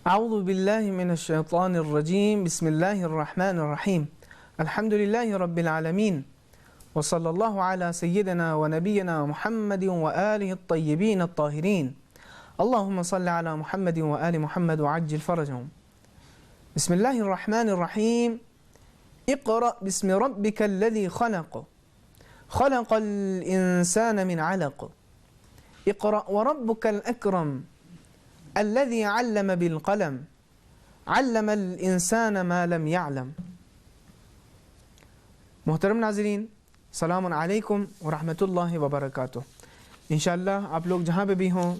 أعوذ بالله من الشيطان الرجيم بسم الله الرحمن الرحيم الحمد لله رب العالمين وصلى الله على سيدنا ونبينا محمد وآله الطيبين الطاهرين اللهم صل على محمد وآل محمد وعجل فرجهم بسم الله الرحمن الرحيم اقرأ باسم ربك الذي خلق خلق الإنسان من علق اقرأ وربك الأكرم الذي علم بالقلم علم الانسان ما لم يعلم. محترم ناظرین، السلام علیکم ورحمۃ اللہ وبرکاتہ. انشاءاللہ آپ لوگ جہاں پہ بھی ہوں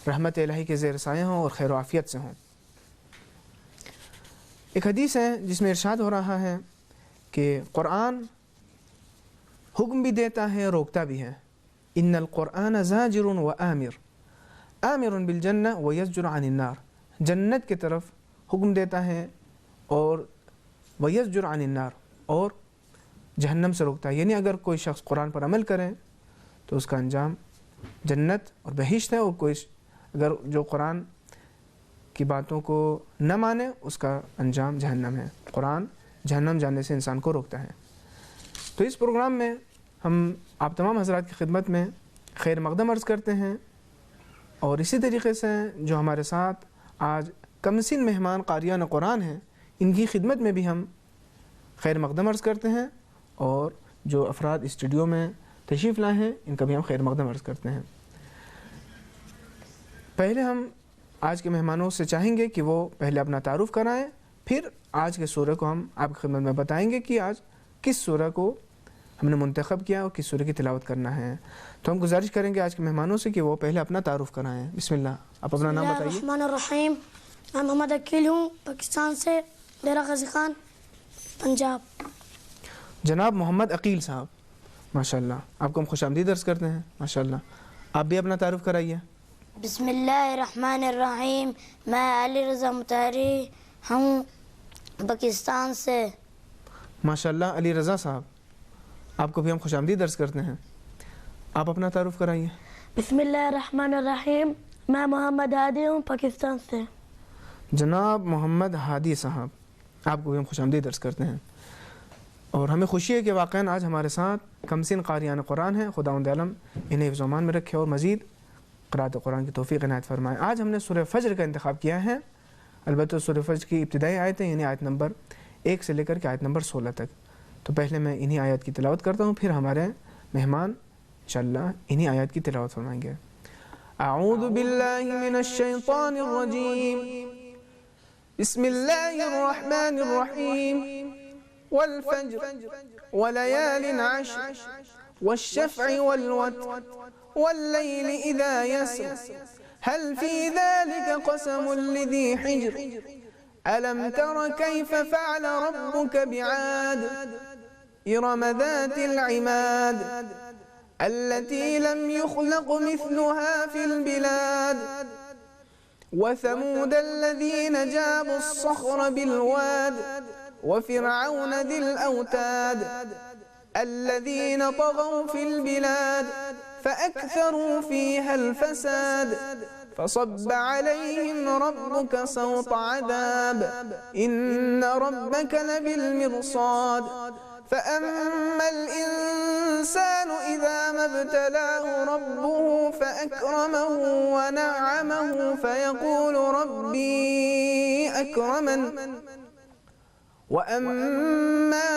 رحمت الہی کے زیر سایہ ہوں اور خیر و عافیت سے ہوں. ایک حدیث ہے جس میں ارشاد ہو رہا ہے کہ قرآن حکم بھی دیتا ہے، روکتا بھی ہے. ان القرآن زاجر و آمر آمر بالجنہ ویزجر عن النار. جنت کی طرف حکم دیتا ہے اور ویزجر عن النار، اور جہنم سے روکتا ہے. یعنی اگر کوئی شخص قرآن پر عمل کرے تو اس کا انجام جنت اور بہشت ہے، اور کوئی اگر جو قرآن کی باتوں کو نہ مانے اس کا انجام جہنم ہے. قرآن جہنم جانے سے انسان کو روکتا ہے. تو اس پروگرام میں ہم آپ تمام حضرات کی خدمت میں خیر مقدم عرض کرتے ہیں، اور اسی طریقے سے جو ہمارے ساتھ آج کمسن مہمان قاریان قرآن ہیں ان کی خدمت میں بھی ہم خیر مقدم عرض کرتے ہیں، اور جو افراد اسٹوڈیو میں تشریف لائے ہیں ان کا بھی ہم خیر مقدم عرض کرتے ہیں. پہلے ہم آج کے مہمانوں سے چاہیں گے کہ وہ پہلے اپنا تعارف کرائیں، پھر آج کے سورہ کو ہم آپ کی خدمت میں بتائیں گے کہ آج کس سورہ کو ہم نے منتخب کیا اور کس سورہ کی تلاوت کرنا ہے. تو ہم گزارش کریں گے آج کے مہمانوں سے کہ وہ پہلے اپنا تعارف کرائیں. بسم اللہ، آپ اپنا نام بتائیے. الرحمن الرحیم. میں محمد عقیل ہوں، پاکستان سے، ڈیرہ غازی خان، پنجاب. جناب محمد عقیل صاحب، ماشاءاللہ آپ کو ہم خوش آمدید عرض کرتے ہیں. ماشاءاللہ آپ بھی اپنا تعارف کرائیے. بسم اللہ الرحمن الرحیم. میں علی رضا مطہری ہوں، پاکستان سے. ماشاءاللہ علی رضا صاحب، آپ کو بھی ہم خوش آمدید عرض کرتے ہیں. آپ اپنا تعارف کرائیے. بسم اللہ الرحمن الرحیم. میں محمد ہادی ہوں، پاکستان سے. جناب محمد ہادی صاحب، آپ کو بھی ہم خوش آمدید عرض کرتے ہیں، اور ہمیں خوشی ہے کہ واقعاً آج ہمارے ساتھ کمسن قاریان قرآن ہیں. خداوند عالم انہیں حفظ و امان میں رکھے اور مزید قرأت قرآن کی توفیق عنایت فرمائے. آج ہم نے سورہ فجر کا انتخاب کیا ہے. البتہ سورہ فجر کی ابتدائی آیتیں یعنی آیت نمبر 1 سے لے کر کے آیت نمبر 16 تک. تو پہلے میں انہی آیات کی تلاوت کرتا ہوں، پھر ہمارے مہمان انشاءاللہ انہی آیات کی تلاوت فرمائیں گے. اعوذ باللہ من الشیطان الرجیم بسم اللہ الرحمن الرحیم والفجر ولیال عشر والشفع والوتر واللیل اذا یسر هل فی ذلك قسم لذی حجر ألم تر كيف فعل ربك بعاد إرم ذات العماد التي لم يخلق مثلها في البلاد وثمود الذين جابوا الصخر بالواد وفرعون ذي الأوتاد الذين طغوا في البلاد فأكثروا فيها الفساد فصب عليهم ربك صوت عذاب إن ربك لبالمرصاد فأما الإنسان إذا ما ابتلاه ربه فأكرمه ونعمه فيقول ربي أكرمن وأما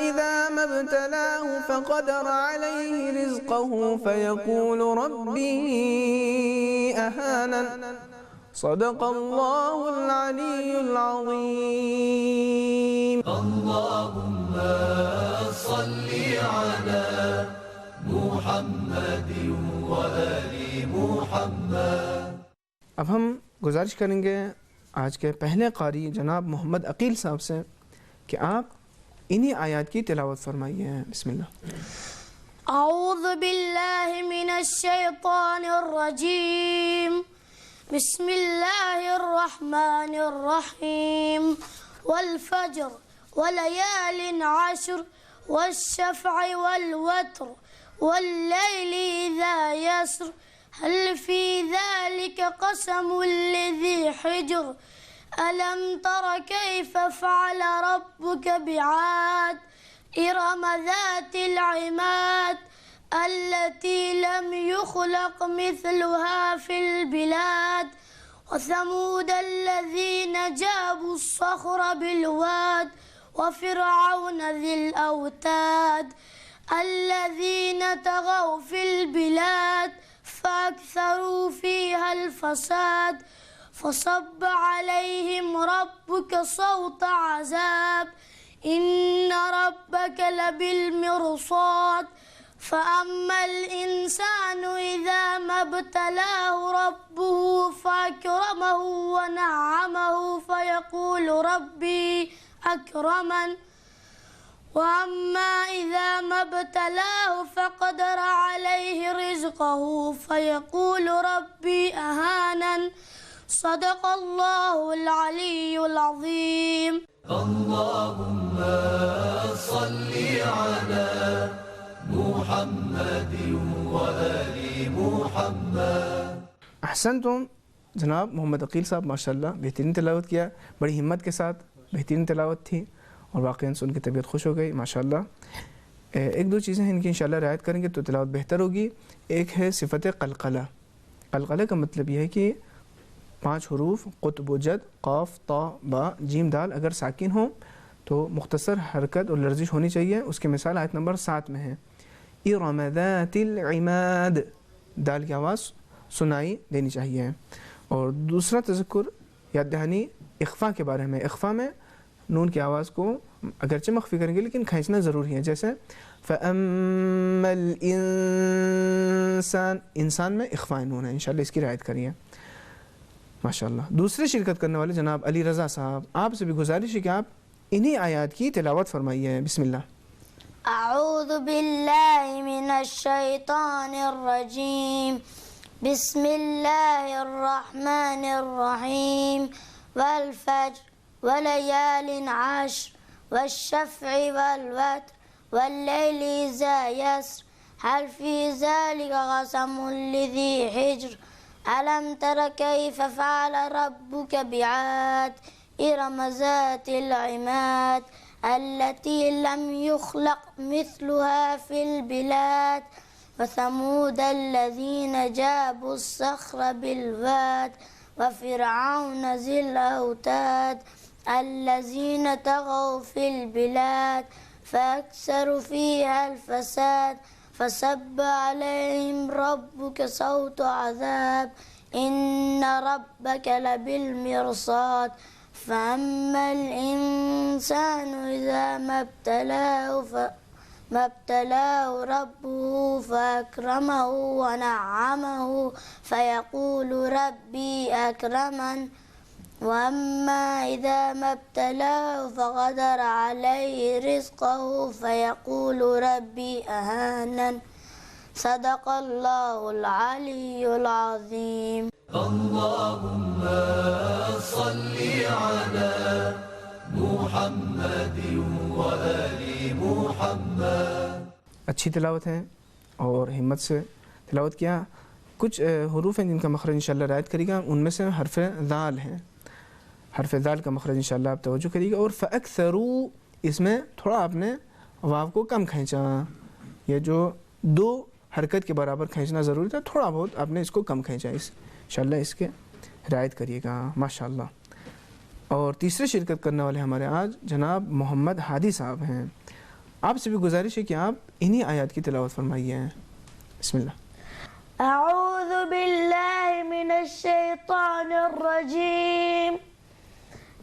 إذا ما ابتلاه فقدر عليه رزقه فيقول ربي أهانن صدق الله العلي العظيم. اللهم صل على محمد وآل محمد. اب ہم گزارش کریں گے آج کے پہلے قاری جناب محمد عقیل صاحب سے کہ آپ انہی آیات کی تلاوت فرمائیے. بسم اللہ. اعوذ باللہ من الشیطان الرجیم. بسم اللہ الرحمن الرحیم. والفجر وليال عشر والشفع والوتر والليل إذا يسر هل في ذلك قسم لذي حجر ألم تر كيف فعل ربك بعاد إرم ذات العماد التي لم يخلق مثلها في البلاد وثمود الذين جابوا الصخر بالواد وفرعون ذي الأوتاد الذين طغوا في البلاد فأكثروا فيها الفساد فصب عليهم ربك صوت عذاب إن ربك لبالمرصاد فأما الإنسان إذا ما ابتلاه ربه فأكرمه ونعمه فيقول ربي أكرمن وأما إذا ما ابتلاه فقدر عليه رزقه فيقول ربي أهانن صدق الله العلي العظيم. اللهم صل على محمد وآل محمد. احسنتم جناب محمد عقیل صاحب، ماشاءاللہ بہترین تلاوت کیا، بڑی ہمت کے ساتھ بہترین تلاوت تھی اور واقعاً سن کے طبیعت خوش ہو گئی ماشاءاللہ. ایک دو چیزیں ہیں ان کی انشاءاللہ رعایت کریں گے تو تلاوت بہتر ہوگی. ایک ہے صفت قلقلہ. قلقلہ کا مطلب یہ ہے کہ 5 حروف قطب و جد قاف طا با جیم دال اگر ساکن ہوں تو مختصر حرکت اور لرزش ہونی چاہیے. اس کی مثال آیت نمبر 7 میں ہے ارم ذات العماد، دال کی آواز سنائی دینی چاہیے. اور دوسرا تذکر یاد دہانی اخفا کے بارے میں. اخفا میں نون کی آواز کو اگرچہ مخفی کریں گے لیکن کھینچنا ضروری ہے، جیسے فَأَمَّا الْإِنسان، انسان میں اخفا نون ہے. انشاءاللہ اس کی رعایت کریے ماشاءاللہ. دوسرے شرکت کرنے والے جناب علی رضا صاحب، آپ سے بھی گزارش ہے کہ آپ انہی آیات کی تلاوت فرمائیے. بسم اللہ. أعوذ بالله من الشيطان الرجيم بسم الله الرحمن الرحيم والفجر وليال عشر والشفع والوتر والليل إذا يسر هل في ذلك قسم لذي حجر ألم تر كيف فعل ربك بعاد إرم ذات العماد التي لم يخلق مثلها في البلاد وثمود الذين جابوا الصخر بالواد وفرعون ذي الأوتاد الذين طغوا في البلاد فأكثروا فيها الفساد فصب عليهم ربك صوت عذاب إن ربك لبالمرصاد فأما الإنسان إذا ما ابتلاه ربه فأكرمه ونعمه فيقول ربي أكرمن وأما إذا ما ابتلاه فقدر عليه رزقه فيقول ربي أهانن صدق الله العلي العظيم. اللهم صل على محمد وآل محمد. اچھی تلاوت ہے اور ہمت سے تلاوت کیا. کچھ حروف ہیں جن کا مخرج انشاءاللہ رعایت کرے گا، ان میں سے حرف ذال ہے. حرف ذال کا مخرج انشاءاللہ آپ توجہ کریے گا. اور فَأَكْثَرُوا، اس میں تھوڑا آپ نے واو کو کم کھینچا. یہ جو 2 حرکت کے برابر کھینچنا ضروری تھا، تھوڑا بہت آپ نے اس کو کم کھینچا. انشاءاللہ اس کے رعایت کریے گا ماشاءاللہ. اور تیسرے شرکت کرنے والے ہمارے آج جناب محمد ہادی صاحب ہیں. آپ سے بھی گزارش ہے کہ آپ انہی آیات کی تلاوت فرمائیے. بسم اللہ. أعوذ بالله من الشيطان الرجيم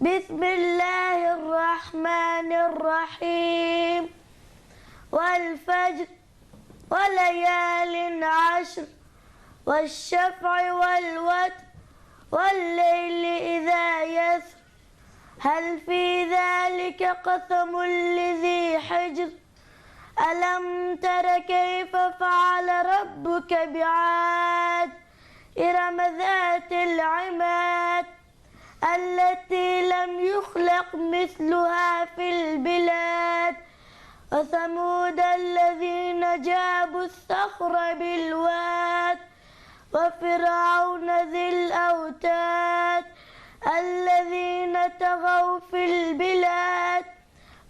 بسم الله الرحمن الرحيم والفجر وليال عشر والشفع والوتر والليل إذا يسر هل في ذلك قسم لذي حجر ألم تر كيف فعل ربك بعاد إرم ذات العماد التي لم يخلق مثلها في البلاد وثمود الذين جابوا الصخر بالواد وفرعون ذي الأوتاد الذين طغوا في البلاد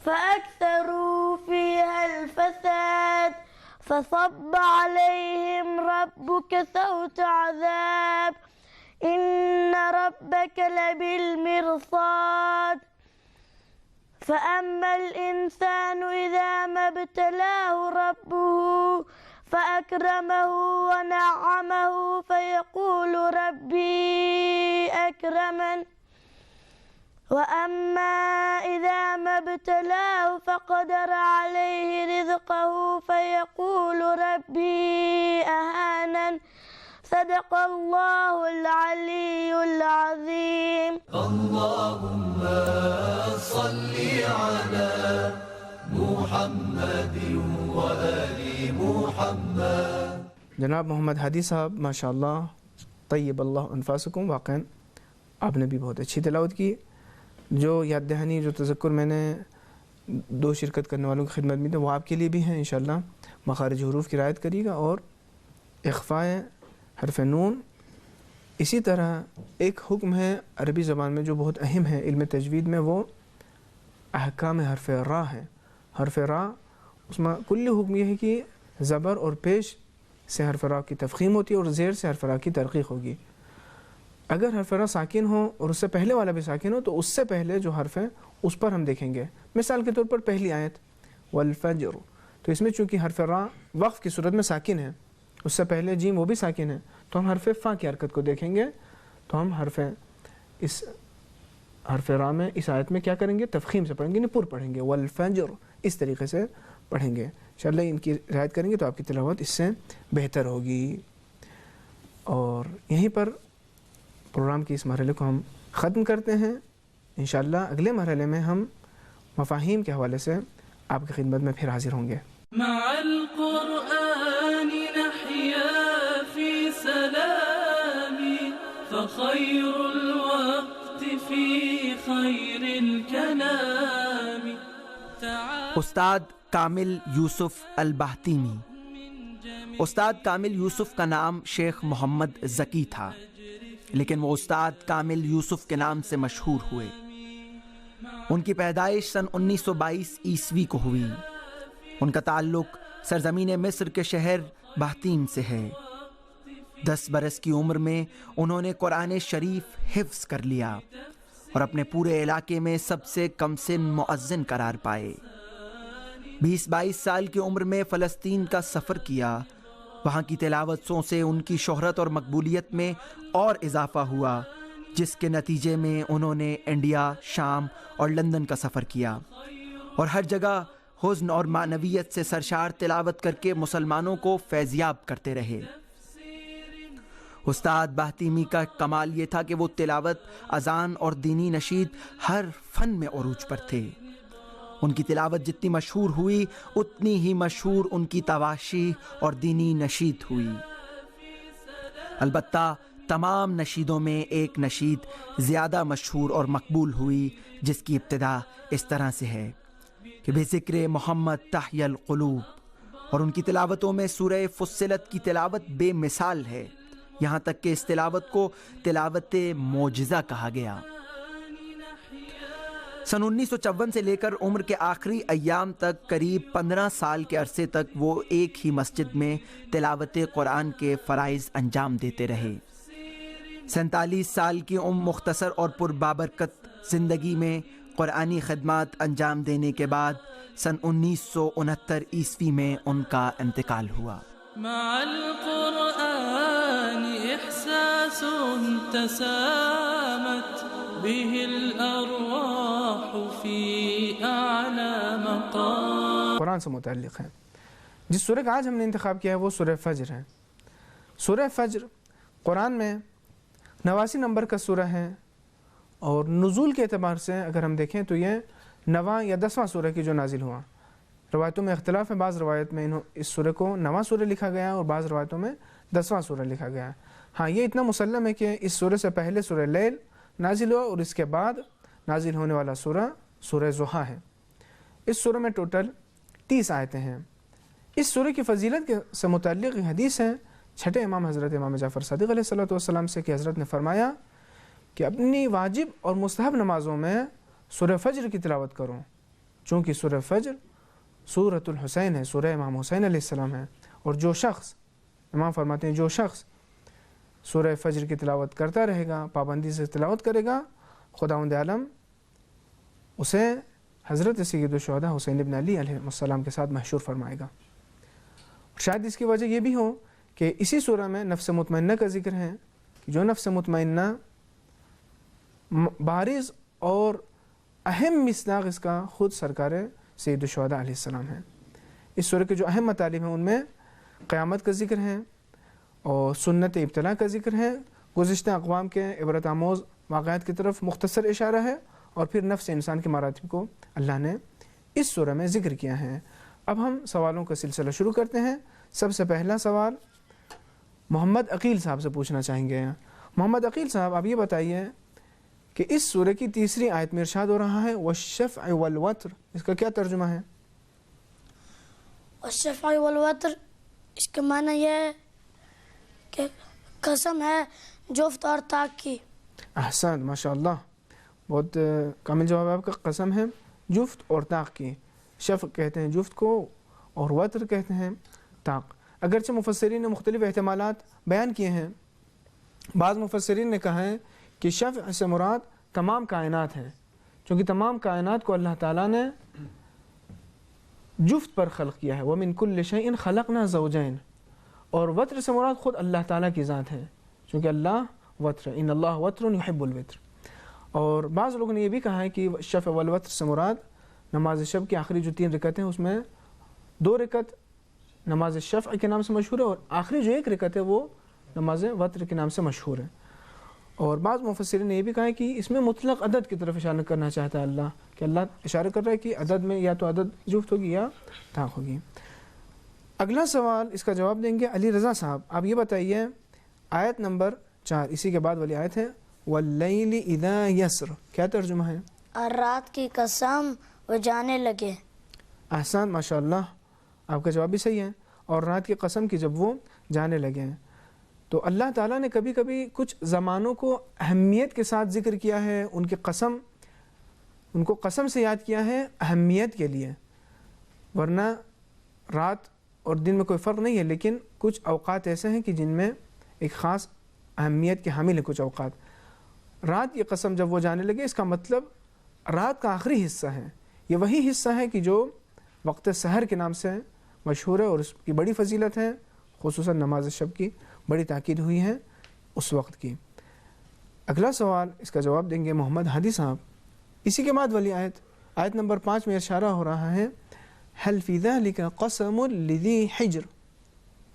فأكثروا فيها الفساد فصب عليهم ربك سوط عذاب إن ربك لبالمرصاد فأما الإنسان إذا ما ابتلاه ربه فأكرمه ونعمه فيقول ربي أكرمن وأما إذا ما ابتلاه فقدر عليه رزقه فيقول ربي أهانن صدق الله العلي العظيم. اللهم صل على محمد وآل محمد. جناب محمد ہادی صاحب ماشاءاللہ طیب اللہ انفاسکم، واقعا آپ نے بھی بہت اچھی تلاوت کی. جو یاد دہانی جو تذکر میں نے دو شرکت کرنے والوں کی خدمت میں تھے وہ آپ کے لیے بھی ہیں انشاءاللہ. مخارج حروف کی رعایت کریے گا اور اخفاء حرف نون. اسی طرح ایک حکم ہے عربی زبان میں جو بہت اہم ہے علم تجوید میں، وہ احکام حرف را ہے. حرف را اس میں کل حکم یہ ہے کہ زبر اور پیش سے حرف را کی تفخیم ہوتی ہے اور زیر سے حرف را کی ترقیق ہوگی. اگر حرف را ساکن ہو اور اس سے پہلے والا بھی ساکن ہو تو اس سے پہلے جو حرف ہے اس پر ہم دیکھیں گے. مثال کے طور پر پہلی آیت والفجر، تو اس میں چونکہ حرف را وقف کی صورت میں ساکن ہے، اس سے پہلے جیم وہ بھی ساکن ہے، تو ہم حرف فا کی حرکت کو دیکھیں گے تو ہم اس حرف را میں اس آیت میں کیا کریں گے؟ تفخیم سے پڑھیں گے، نہیں پر پڑھیں گے. والفجر اس طریقے سے پڑھیں گے. انشاءاللہ ان کی رعایت کریں گے تو آپ کی تلاوت اس سے بہتر ہوگی. اور یہیں پر پروگرام کے اس مرحلے کو ہم ختم کرتے ہیں. انشاءاللہ اگلے مرحلے میں ہم مفاہیم کے حوالے سے آپ کی خدمت میں پھر حاضر ہوں گے. مع القرآن نحيا في سلام فخير الوقت في خير الكلام. استاد کامل یوسف البہتیمی. استاد کامل یوسف کا نام شیخ محمد ذکی تھا، لیکن وہ استاد کامل یوسف کے نام سے مشہور ہوئے. ان کی پیدائش سن 1922 عیسوی کو ہوئی. ان کا تعلق سرزمین مصر کے شہر بہتیم سے ہے. 10 برس کی عمر میں انہوں نے قرآن شریف حفظ کر لیا اور اپنے پورے علاقے میں سب سے کم سن مؤذن قرار پائے. 20-22 سال کی عمر میں فلسطین کا سفر کیا. وہاں کی تلاوتوں سے ان کی شہرت اور مقبولیت میں اور اضافہ ہوا، جس کے نتیجے میں انہوں نے انڈیا، شام اور لندن کا سفر کیا اور ہر جگہ حزن اور معنویت سے سرشار تلاوت کر کے مسلمانوں کو فیضیاب کرتے رہے. استاد بہتیمی کا کمال یہ تھا کہ وہ تلاوت، اذان اور دینی نشید ہر فن میں عروج پر تھے. ان کی تلاوت جتنی مشہور ہوئی اتنی ہی مشہور ان کی تواشی اور دینی نشید ہوئی. البتہ تمام نشیدوں میں ایک نشید زیادہ مشہور اور مقبول ہوئی، جس کی ابتدا اس طرح سے ہے کہ بے ذکر محمد تحیی القلوب. اور ان کی تلاوتوں میں سورہ فصلت کی تلاوت بے مثال ہے، یہاں تک کہ اس تلاوت کو تلاوت معجزہ کہا گیا. سن 1954 سے لے کر عمر کے آخری ایام تک قریب 15 سال کے عرصے تک وہ ایک ہی مسجد میں تلاوت قرآن کے فرائض انجام دیتے رہے. 47 سال کی مختصر اور پربابرکت زندگی میں قرآنی خدمات انجام دینے کے بعد سن 1969 عیسوی میں ان کا انتقال ہوا. مع القرآن إحساس تسامت به الأرواح في أعلى مقام. قرآن سے متعلق ہے. جس سورہ کا آج ہم نے انتخاب کیا ہے وہ سورہ فجر ہے. سورہ فجر قرآن میں 89 نمبر کا سورہ ہے اور نزول کے اعتبار سے اگر ہم دیکھیں تو یہ 9واں یا 10واں سورہ کی جو نازل ہوا. روایتوں میں اختلاف ہے، بعض روایت میں اس سورہ کو 9واں سورہ لکھا گیا اور بعض روایتوں میں 10واں سورہ لکھا گیا. ہاں یہ اتنا مسلم ہے کہ اس سورہ سے پہلے سورہ لیل نازل ہوا اور اس کے بعد نازل ہونے والا سورہ سورہ ضحیٰ ہے. اس سورہ میں ٹوٹل 30 آیتیں ہیں. اس سورہ کی فضیلت سے متعلق حدیث ہے چھٹے امام حضرت امام جعفر صادق علیہ الصلوۃ والسلام سے کہ حضرت نے فرمایا کہ اپنی واجب اور مستحب نمازوں میں سورہ فجر کی تلاوت کرو، چونکہ سورہ فجر سورۃ الحسین ہے، سورہ امام حسین علیہ السلام ہے، اور جو شخص، امام فرماتے ہیں جو شخص سورہ فجر کی تلاوت کرتا رہے گا، پابندی سے تلاوت کرے گا، خداوند عالم اسے حضرت سید الشہداء حسین ابن علی علیہ السلام کے ساتھ محشور فرمائے گا۔ شاید اس کی وجہ یہ بھی ہو کہ اسی سورہ میں نفس مطمئنہ کا ذکر ہے، کہ جو نفس مطمئنہ بارز اور اہم مصداق اس کا خود سرکار سید الشہداء علیہ السلام ہے۔ اس سورہ کے جو اہم مطالب ہیں ان میں قیامت کا ذکر ہے اور سنت ابتلاء کا ذکر ہے، گزشتہ اقوام کے عبرت آموز واقعات کی طرف مختصر اشارہ ہے، اور پھر نفس انسان کے مراتب کو اللہ نے اس سورہ میں ذکر کیا ہے۔ اب ہم سوالوں کا سلسلہ شروع کرتے ہیں۔ سب سے پہلا سوال محمد عقیل صاحب سے پوچھنا چاہیں گے۔ محمد عقیل صاحب، آپ یہ بتائیے کہ اس سورہ کی تیسری آیت میں ارشاد ہو رہا ہے والشفع والوتر، اس کا کیا ترجمہ ہے؟ والشفع والوتر، اس کا معنی یہ ہے کہ قسم ہے جفت اور طاق کی۔ احسن، ماشاءاللہ، بہت کامل جواب ہے آپ کا۔ قسم ہے جفت اور طاق کی۔ شفع کہتے ہیں جفت کو اور وتر کہتے ہیں طاق۔ اگرچہ مفسرین نے مختلف احتمالات بیان کیے ہیں، بعض مفسرین نے کہا ہے کہ شفع سے مراد تمام کائنات ہے، چونکہ تمام کائنات کو اللہ تعالیٰ نے جفت پر خلق کیا ہے، وَمِن كُلِّ شَيْءٍ خَلَقْنَا زَوْجَيْن، اور وتر سے مراد خود اللہ تعالیٰ کی ذات ہے، چونکہ اللہ وتر ہے، ان اللہ وتر یحب الوتر۔ اور بعض لوگوں نے یہ بھی کہا ہے کہ شفع والوتر سے مراد نماز شب کی آخری جو 3 رکعتیں ہیں اس میں 2 رکعت نماز شفع کے نام سے مشہور ہے، اور آخری جو 1 رکعت ہے وہ نماز وتر کے نام سے مشہور ہے۔ اور بعض مفسرین نے یہ بھی کہا ہے کہ اس میں مطلق عدد کی طرف اشارہ کرنا چاہتا ہے اللہ، کہ اللہ اشارہ کر رہا ہے کہ عدد میں یا تو عدد جفت ہوگی یا طاق ہوگی۔ اگلا سوال اس کا جواب دیں گے علی رضا صاحب۔ آپ یہ بتائیے آیت نمبر 4، اسی کے بعد والی آیت ہے واللیل اذا یسر، کیا ترجمہ ہے؟ اور رات کی قسم وہ جانے لگے۔ احسان، ماشاءاللہ، آپ کا جواب بھی صحیح ہے، اور رات کی قسم کی جب وہ جانے لگے ہیں۔ تو اللہ تعالیٰ نے کبھی کبھی کچھ زمانوں کو اہمیت کے ساتھ ذکر کیا ہے، ان کو قسم سے یاد کیا ہے اہمیت کے لیے، ورنہ رات اور دن میں کوئی فرق نہیں ہے، لیکن کچھ اوقات ایسے ہیں کہ جن میں ایک خاص اہمیت کے حامل ہیں کچھ اوقات۔ رات کی قسم جب وہ جانے لگے، اس کا مطلب رات کا آخری حصہ ہے، یہ وہی حصہ ہے کہ جو وقت سحر کے نام سے مشہور ہے، اور اس کی بڑی فضیلت ہے، خصوصاً نماز شب کی بڑی تاکید ہوئی ہے اس وقت کی۔ اگلا سوال اس کا جواب دیں گے محمد ہادی صاحب۔ اسی کے بعد والی آیت نمبر 5 میں اشارہ ہو رہا ہے هل فی ذلک قسم لذی حجر،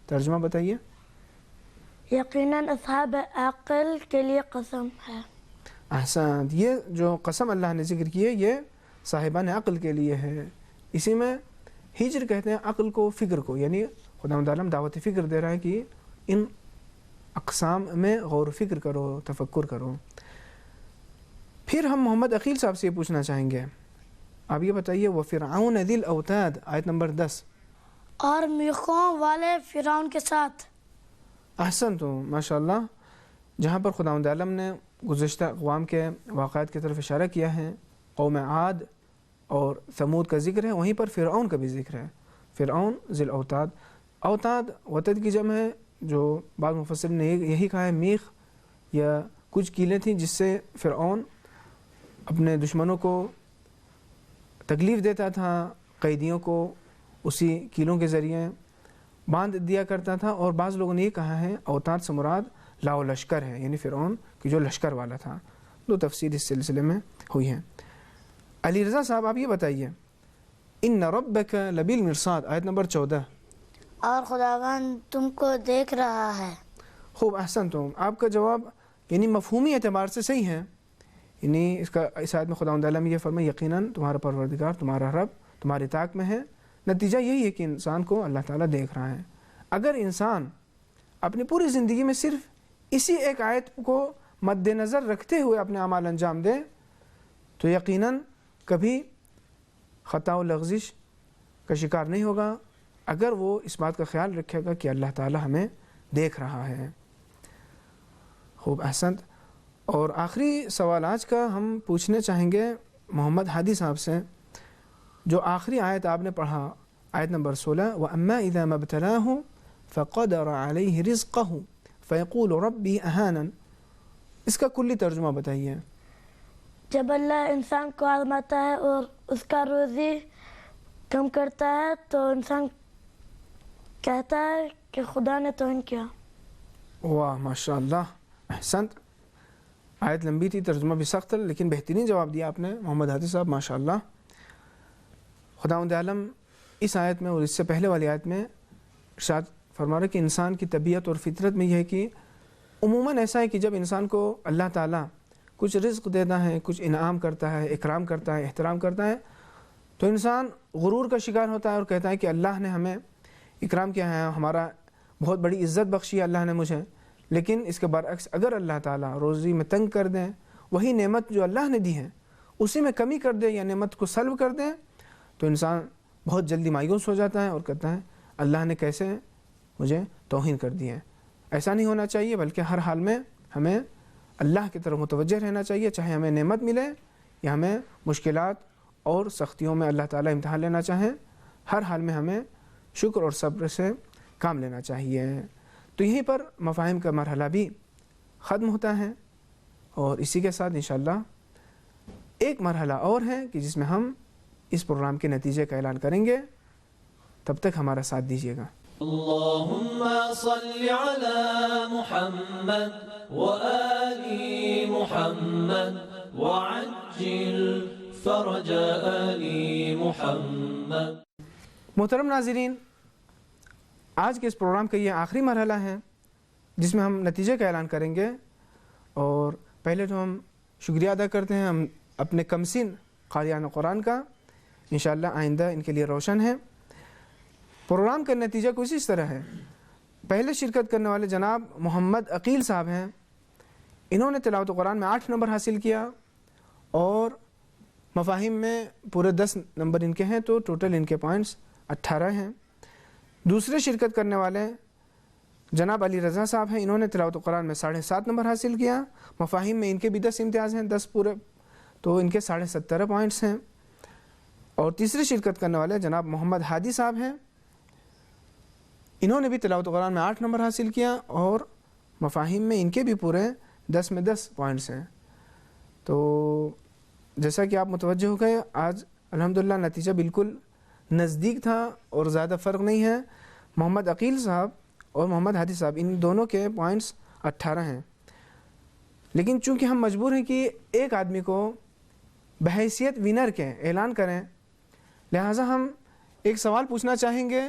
ترجمہ بتائیے۔ یقیناً اصحاب عقل کے لیے قسم ہے۔ احسان، یہ جو قسم اللہ نے ذکر کی ہے یہ صاحبان عقل کے لیے ہے۔ اسی میں ہجر کہتے ہیں عقل کو، فکر کو، یعنی خداوند عالم دعوت فکر دے رہا ہے کہ ان اقسام میں غور و فکر کرو، تفکر کرو۔ پھر ہم محمد عقیل صاحب سے یہ پوچھنا چاہیں گے، آپ یہ بتائیے وَفِرْعَوْنَ ذِي الْأَوْتَادِ، آیت نمبر 10۔ اور میخوں والے فرعون کے ساتھ۔ احسن، تو ماشاءاللہ، جہاں پر خداوند عالم نے گزشتہ اقوام کے واقعات کی طرف اشارہ کیا ہے، قوم عاد اور ثمود کا ذکر ہے، وہیں پر فرعون کا بھی ذکر ہے۔ فرعون ذی الاوتاد، اوتاد وتد کی جمع ہے، جو بعض مفسرین نے یہی کہا ہے میخ یا کچھ کیلیں تھیں جس سے فرعون اپنے دشمنوں کو تکلیف دیتا تھا، قیدیوں کو اسی کیلوں کے ذریعے باندھ دیا کرتا تھا۔ اور بعض لوگوں نے یہ کہا ہے اوتاد سے مراد لاؤ لشکر ہے، یعنی فرعون کی جو لشکر والا تھا۔ دو تفسیر اس سلسلے میں ہوئی ہیں۔ علی رضا صاحب آپ یہ بتائیے ان ربک لبالمرصاد، آیت نمبر 14۔ اور خداوند تم کو دیکھ رہا ہے۔ خوب، احسن، تو آپ کا جواب یعنی مفہومی اعتبار سے صحیح ہے، یعنی اس آیت میں خداوند عالم یہ فرمائے یقیناً تمہارا پروردگار، تمہارا رب تمہاری طاق میں ہے۔ نتیجہ یہی ہے کہ انسان کو اللہ تعالیٰ دیکھ رہا ہے۔ اگر انسان اپنی پوری زندگی میں صرف اسی ایک آیت کو مد نظر رکھتے ہوئے اپنے اعمال انجام دے تو یقیناً کبھی خطا و لغزش کا شکار نہیں ہوگا، اگر وہ اس بات کا خیال رکھے گا کہ اللہ تعالیٰ ہمیں دیکھ رہا ہے. خوب احسنت. اور آخری سوال آج کا ہم پوچھنے چاہیں گے محمد ہادی صاحب سے. جو آخری آیت آپ نے پڑھا, آیت نمبر 16, وَأَمَّا إِذَا مَبْتَلَاهُ فَقَدَرَ عَلَيْهِ رِزْقَهُ فَيَقُولُ رَبِّي أَهَانَنِ, اس کا کلی ترجمہ بتائیے. جب اللہ انسان کو آزماتا ہے اور اس کا روزی کم کرتا ہے تو انسان کہتا ہے کہ خدا نے توہین کیا. واہ ماشاء اللہ, احسنت. آیت لمبی تھی, ترجمہ بھی سخت ہے, لیکن بہترین جواب دیا آپ نے محمد ہادی صاحب, ماشاء اللہ. خداوند عالم اس آیت میں اور اس سے پہلے والی آیت میں ارشاد فرما رہے کہ انسان کی طبیعت اور فطرت میں یہ ہے کہ عموماً ایسا ہے کہ جب انسان کو اللہ تعالیٰ کچھ رزق دیتا ہے, کچھ انعام کرتا ہے, اکرام کرتا ہے, احترام کرتا ہے, تو انسان غرور کا شکار ہوتا ہے اور کہتا ہے کہ اللہ نے ہمیں اکرام کیا ہے, ہمارا بہت بڑی عزت بخشی ہے اللہ نے مجھے. لیکن اس کے برعکس اگر اللہ تعالیٰ روزی میں تنگ کر دیں, وہی نعمت جو اللہ نے دی ہے اسی میں کمی کر دے یا نعمت کو سلب کر دیں, تو انسان بہت جلدی مایوس ہو جاتا ہے اور کہتا ہے اللہ نے کیسے مجھے توہین کر دی ہے. ایسا نہیں ہونا چاہیے, بلکہ ہر حال میں ہمیں اللہ کی طرف متوجہ رہنا چاہیے, چاہے ہمیں نعمت ملے یا ہمیں مشکلات اور سختیوں میں اللہ تعالیٰ امتحان لینا چاہیں, ہر حال میں ہمیں شکر اور صبر سے کام لینا چاہیے. تو یہیں پر مفاہیم کا مرحلہ بھی ختم ہوتا ہے, اور اسی کے ساتھ انشاءاللہ ایک مرحلہ اور ہے کہ جس میں ہم اس پروگرام کے نتیجے کا اعلان کریں گے. تب تک ہمارا ساتھ دیجیے گا. اللهم صل على محمد وآل محمد وعجل فرج آل محمد. محترم ناظرین, آج کے اس پروگرام کا یہ آخری مرحلہ ہے جس میں ہم نتیجے کا اعلان کریں گے. اور پہلے تو ہم شکریہ ادا کرتے ہیں ہم اپنے کمسن قاریان قرآن کا, انشاءاللہ آئندہ ان کے لیے روشن ہے. پروگرام کا نتیجہ کچھ اس طرح ہے. پہلے شرکت کرنے والے جناب محمد عقیل صاحب ہیں, انہوں نے تلاوت قرآن میں 8 نمبر حاصل کیا اور مفاہیم میں پورے 10 نمبر ان کے ہیں, تو ٹوٹل ان کے پوائنٹس 18 ہیں. دوسرے شرکت کرنے والے جناب علی رضا صاحب ہیں, انہوں نے تلاوت قرآن میں 7.5 نمبر حاصل کیا. مفاہیم میں ان کے بھی 10 امتیاز ہیں, 10 پورے, تو ان کے 17.5 پوائنٹس ہیں. اور تیسری شرکت کرنے والے جناب محمد ہادی صاحب ہیں, انہوں نے بھی تلاوت قرآن میں 8 نمبر حاصل کیا اور مفاہیم میں ان کے بھی پورے 10 میں 10 پوائنٹس ہیں. تو جیسا کہ آپ متوجہ ہو گئے, آج الحمدللہ نتیجہ بالکل نزدیک تھا اور زیادہ فرق نہیں ہے. محمد عقیل صاحب اور محمد ہادی صاحب ان دونوں کے پوائنٹس 18 ہیں. لیکن چونکہ ہم مجبور ہیں کہ ایک آدمی کو بحیثیت ونر کے اعلان کریں, لہٰذا ہم ایک سوال پوچھنا چاہیں گے.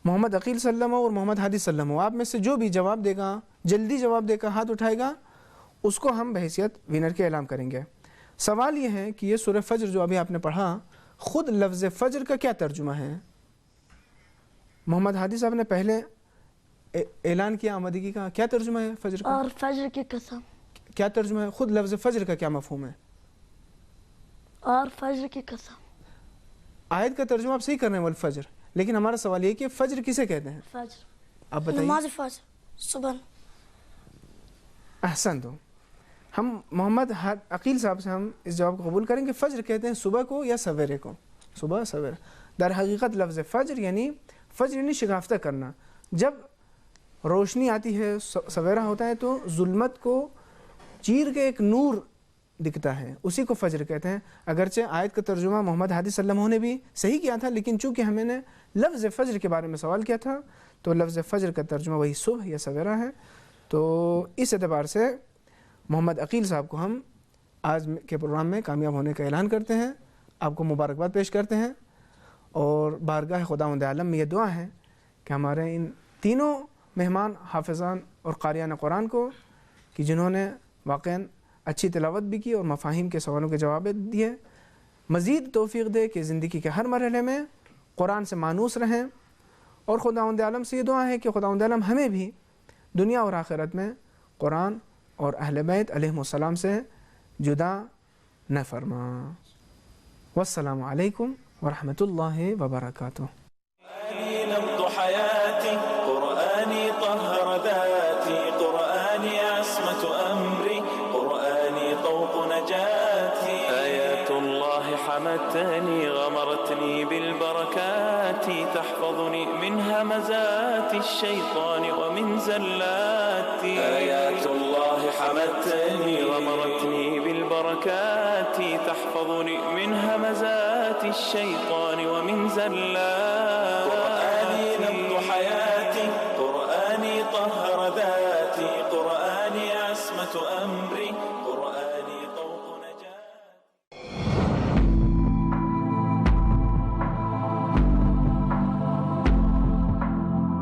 محمد عقیل صلی اللہ علیہ وسلم اور محمد ہادی صلی اللہ علیہ وسلم, آپ میں سے جو بھی جواب دے گا, جلدی جواب دے کر ہاتھ اٹھائے گا, اس کو ہم بحیثیت ونر کے اعلان کریں گے. سوال یہ ہے کہ یہ سورہ فجر جو ابھی آپ نے پڑھا, خود لفظ فجر کا کیا ترجمہ ہے؟ محمد ہادی صاحب نے پہلے اعلان کیا آمدگی کا, کیا ترجمہ ہے فجر کا؟ اور فجر کی قسم. کیا ترجمہ ہے؟ خود لفظ فجر کا کیا مفہوم ہے؟ اور فجر کی قسم. آیت کا ترجمہ آپ صحیح کر رہے ہیں, والفجر, لیکن ہمارا سوال یہ کہ فجر کسے کہتے ہیں؟ فجر, آپ بتائیے. نماز فجر, صبح. احسن. تو ہم محمد عقیل صاحب سے ہم اس جواب کو قبول کریں کہ فجر کہتے ہیں صبح کو یا سویرے کو, صبح سویرے. در حقیقت لفظ فجر یعنی شگافتہ کرنا. جب روشنی آتی ہے, سویرا ہوتا ہے, تو ظلمت کو چیر کے ایک نور دکھتا ہے, اسی کو فجر کہتے ہیں. اگرچہ آیت کا ترجمہ محمد ہادی صلی اللہ علیہ وسلم نے بھی صحیح کیا تھا, لیکن چونکہ ہمیں نے لفظ فجر کے بارے میں سوال کیا تھا, تو لفظ فجر کا ترجمہ وہی صبح یا سویرا ہے. تو اس اعتبار سے محمد عقیل صاحب کو ہم آج کے پروگرام میں کامیاب ہونے کا اعلان کرتے ہیں, آپ کو مبارکباد پیش کرتے ہیں. اور بارگاہ خداوند عالم میں یہ دعا ہے کہ ہمارے ان تینوں مہمان حافظان اور قاریان قرآن کو, کہ جنہوں نے واقعاً اچھی تلاوت بھی کی اور مفاہیم کے سوالوں کے جواب دیے, مزید توفیق دے کہ زندگی کے ہر مرحلے میں قرآن سے مانوس رہیں. اور خداوند عالم سے یہ دعا ہے کہ خداوند عالم ہمیں بھی دنیا اور آخرت میں قرآن اور اہل بیت علیہم السلام سے جدا نہ فرما. والسلام علیکم ورحمۃ اللہ وبرکاتہ. نبض حياتي قرآني طه صلاتي تحفظني من همزات الشيطان ومن زلاتي. آيات الله حمتني غمرتني بالبركات تحفظني من همزات الشيطان ومن زلاتي.